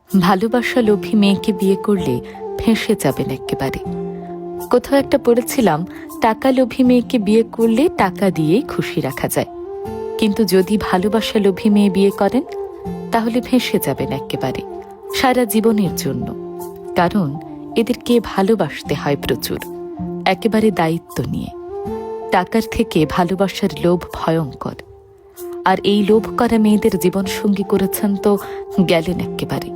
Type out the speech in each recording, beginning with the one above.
ভালোবাসা লোভী মেয়েকে বিয়ে করলে ফেঁসে যাবেন একেবারে। কোথাও একটা পড়েছিলাম, টাকা লোভী মেয়েকে বিয়ে করলে টাকা দিয়েই খুশি রাখা যায়, কিন্তু যদি ভালোবাসা লোভী মেয়ে বিয়ে করেন তাহলে ফেঁসে যাবেন একেবারে সারা জীবনের জন্য। কারণ এদেরকে ভালোবাসতে হয় প্রচুর, একেবারে দায়িত্ব নিয়ে। টাকার থেকে ভালোবাসার লোভ ভয়ঙ্কর, আর এই লোভ করা মেয়েদের জীবনসঙ্গী করেছেন তো গেলেন একেবারে।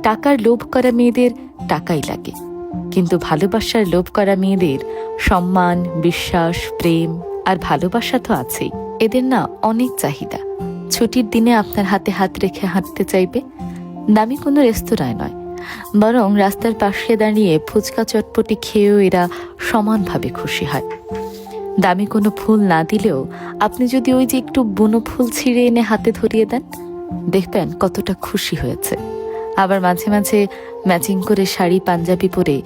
টাকার লোভ করা মেয়েদের টাকাই লাগে, কিন্তু ভালোবাসার লোভ করা মেয়েদের সম্মান, বিশ্বাস, প্রেম আর ভালোবাসা তো আছেই। এদের না অনেক চাহিদা। ছুটির দিনে আপনার হাতে হাত রেখে হাঁটতে চাইবে। দামি কোনো রেস্তোরাঁয় নয়, বরং রাস্তার পাশে দাঁড়িয়ে ফুচকা চটপটি খেয়েও এরা সমানভাবে খুশি হয়। দামি কোনো ফুল না দিলেও আপনি যদি ওই যে একটু বুনো ফুল ছিঁড়ে এনে হাতে ধরিয়ে দেন, দেখবেন কতটা খুশি হয়েছে। আবার মাঝে মাঝে ম্যাচিং করে শাড়ি পাঞ্জাবি পরে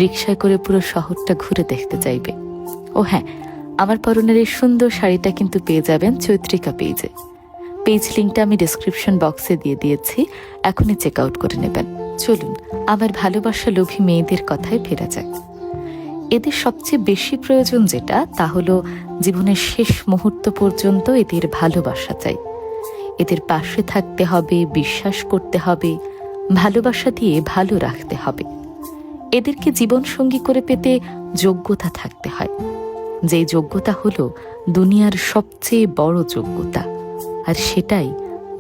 রিকশায় করে পুরো শহরটা ঘুরে দেখতে চাইবে। ও হ্যাঁ, আমার পরনের এই সুন্দর শাড়িটা কিন্তু পেয়ে যাবেন চৈত্রিকা পেজে। পেজ লিঙ্কটা আমি ডেসক্রিপশন বক্সে দিয়ে দিয়েছি, এখনই চেক আউট করে নেবেন। চলুন আমার ভালোবাসা লোভী মেয়েদের কথায় ফেরা যাক। এদের সবচেয়ে বেশি প্রয়োজন যেটা, তা হলো জীবনের শেষ মুহূর্ত পর্যন্ত এদের ভালোবাসা চাই। এদের পাশে থাকতে হবে, বিশ্বাস করতে হবে, ভালোবাসা দিয়ে ভালো রাখতে হবে। এদেরকে জীবনসঙ্গী করে পেতে যোগ্যতা থাকতে হয়, যে যোগ্যতা হলো দুনিয়ার সবচেয়ে বড় যোগ্যতা, আর সেটাই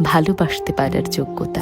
ভালোবাসতে পারার যোগ্যতা।